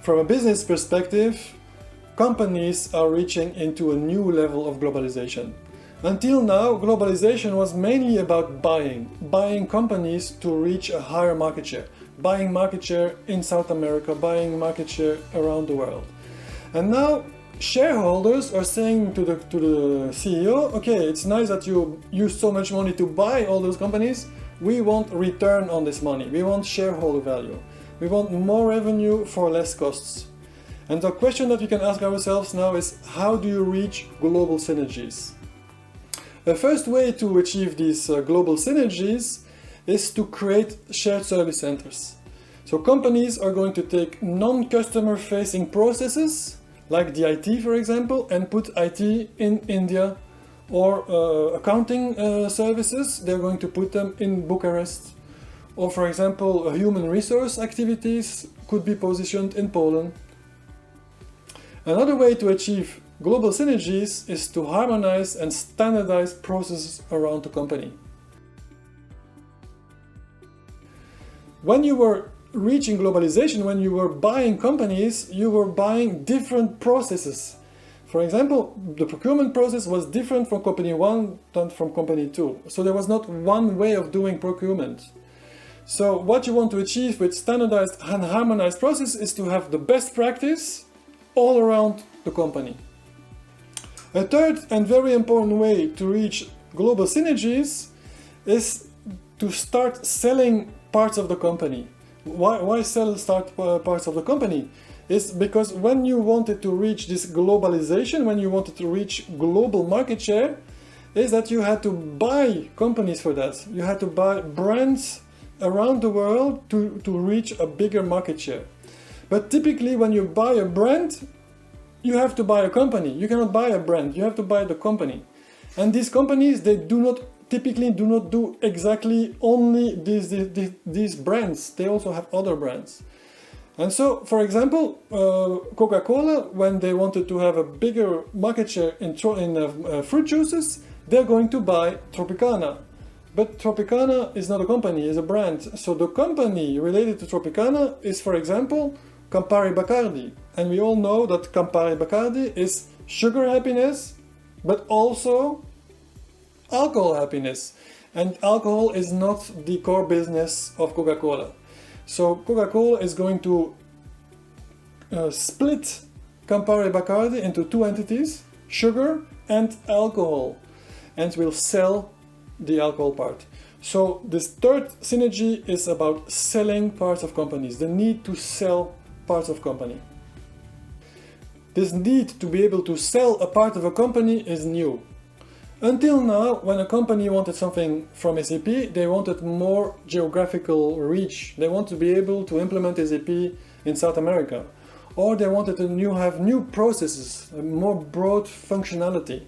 From a business perspective, companies are reaching into a new level of globalization. Until now, globalization was mainly about buying companies to reach a higher market share, buying market share in South America, buying market share around the world. And now shareholders are saying to the CEO, okay, it's nice that you use so much money to buy all those companies. We want return on this money. We want shareholder value. We want more revenue for less costs. And the question that we can ask ourselves now is, how do you reach global synergies? The first way to achieve these global synergies is to create shared service centers. So companies are going to take non-customer facing processes, like the IT for example, and put IT in India, or accounting services, they're going to put them in Bucharest. Or for example, human resource activities could be positioned in Poland. Another way to achieve global synergies is to harmonize and standardize processes around the company. When you were reaching globalization, when you were buying companies, you were buying different processes. For example, the procurement process was different from company 1 than from company 2. So there was not one way of doing procurement. So what you want to achieve with standardized and harmonized process is to have the best practice all around the company. A third and very important way to reach global synergies is to start selling parts of the company. Why sell parts of the company? It's because when you wanted to reach this globalization, when you wanted to reach global market share, is that you had to buy companies for that. You had to buy brands around the world to reach a bigger market share. But typically when you buy a brand, you have to buy a company. You cannot buy a brand, you have to buy the company. And these companies, they typically do not do exactly only these brands. They also have other brands. And so, for example, Coca-Cola, when they wanted to have a bigger market share in fruit juices, they're going to buy Tropicana. But Tropicana is not a company, it's a brand. So the company related to Tropicana is, for example, Campari Bacardi. And we all know that Campari Bacardi is sugar happiness, but also alcohol happiness. And alcohol is not the core business of Coca-Cola. So Coca-Cola is going to split Campari Bacardi into two entities, sugar and alcohol, and will sell the alcohol part. So this third synergy is about selling parts of companies, the need to sell parts of company. This need to be able to sell a part of a company is new. Until now, when a company wanted something from SAP, they wanted more geographical reach. They want to be able to implement SAP in South America. Or they wanted to have new processes, a more broad functionality.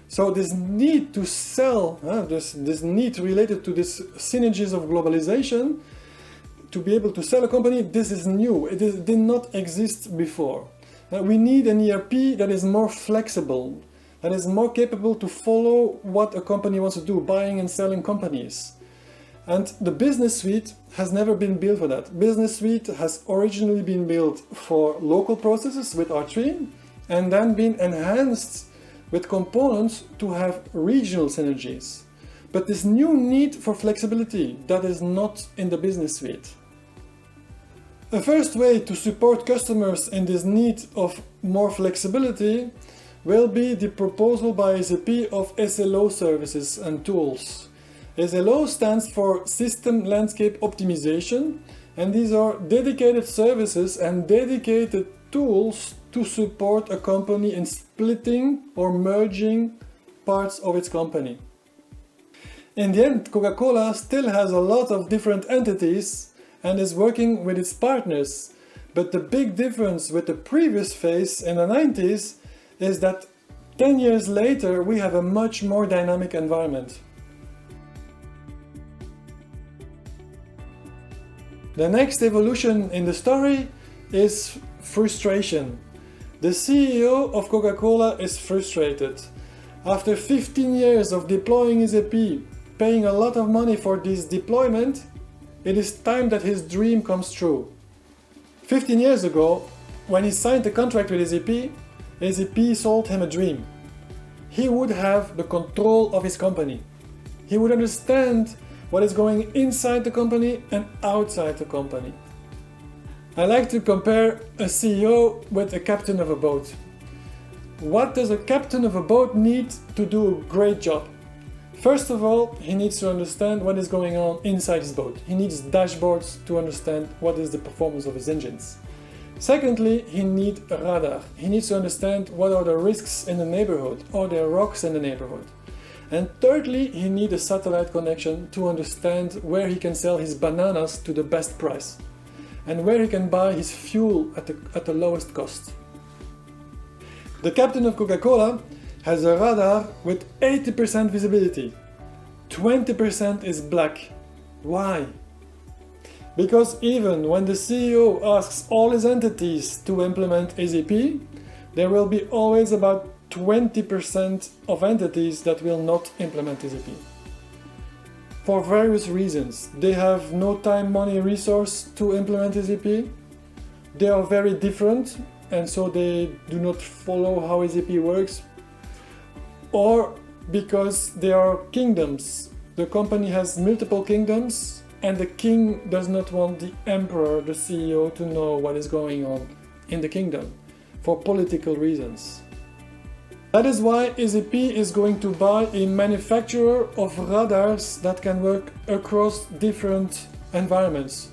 So this need to sell, this need related to this synergies of globalization, to be able to sell a company, this is new. It did not exist before. We need an ERP that is more flexible, that is more capable to follow what a company wants to do, buying and selling companies. And the Business Suite has never been built for that. Business Suite has originally been built for local processes with R3 and then been enhanced with components to have regional synergies. But this new need for flexibility, that is not in the Business Suite. A first way to support customers in this need of more flexibility will be the proposal by SAP of SLO services and tools. SLO stands for System Landscape Optimization, and these are dedicated services and dedicated tools to support a company in splitting or merging parts of its company. In the end, Coca-Cola still has a lot of different entities and is working with its partners, but the big difference with the previous phase in the 90s is that 10 years later we have a much more dynamic environment. The next evolution in the story is frustration. The CEO of Coca-Cola is frustrated. After 15 years of deploying SAP, paying a lot of money for this deployment, it is time that his dream comes true. 15 years ago, when he signed a contract with SAP, SAP sold him a dream. He would have the control of his company. He would understand what is going inside the company and outside the company. I like to compare a CEO with a captain of a boat. What does a captain of a boat need to do a great job? First of all, he needs to understand what is going on inside his boat. He needs dashboards to understand what is the performance of his engines. Secondly, he needs a radar. He needs to understand what are the risks in the neighborhood, or there are rocks in the neighborhood. And thirdly, he needs a satellite connection to understand where he can sell his bananas to the best price and where he can buy his fuel at the lowest cost. The captain of Coca-Cola has a radar with 80% visibility. 20% is black. Why? Because even when the CEO asks all his entities to implement SAP, there will be always about 20% of entities that will not implement SAP. For various reasons. They have no time, money, resource to implement SAP. They are very different and so they do not follow how SAP works. Or because they are kingdoms. The company has multiple kingdoms and the king does not want the emperor, the CEO, to know what is going on in the kingdom for political reasons. That is why SAP is going to buy a manufacturer of radars that can work across different environments.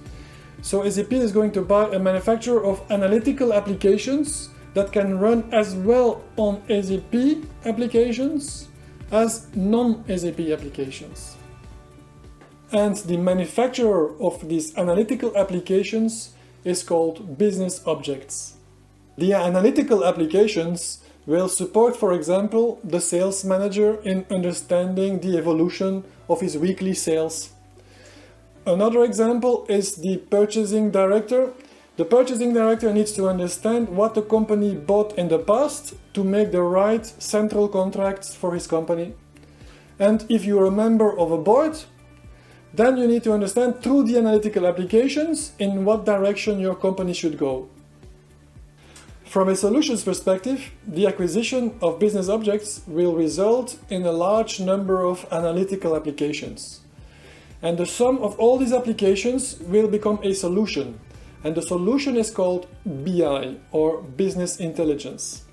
So SAP is going to buy a manufacturer of analytical applications that can run as well on SAP applications as non-SAP applications. And the manufacturer of these analytical applications is called business objects. The analytical applications will support, for example, the sales manager in understanding the evolution of his weekly sales. Another example is the purchasing director. The purchasing director needs to understand what the company bought in the past to make the right central contracts for his company. And if you're a member of a board, then you need to understand through the analytical applications in what direction your company should go. From a solutions perspective, the acquisition of business objects will result in a large number of analytical applications. And the sum of all these applications will become a solution. And the solution is called BI, or Business Intelligence.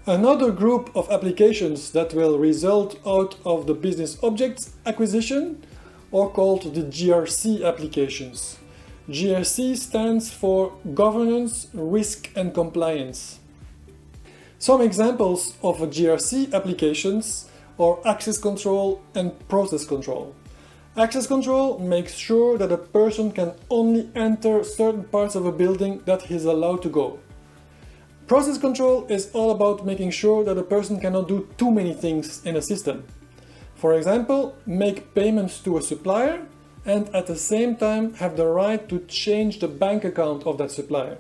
Another group of applications that will result out of the business objects acquisition are called the GRC applications. GRC stands for Governance, Risk and Compliance. Some examples of GRC applications are access control and process control. Access control makes sure that a person can only enter certain parts of a building that he is allowed to go. Process control is all about making sure that a person cannot do too many things in a system. For example, make payments to a supplier and at the same time have the right to change the bank account of that supplier.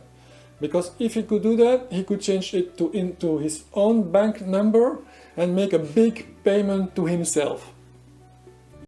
Because if he could do that, he could change it into his own bank number and make a big payment to himself.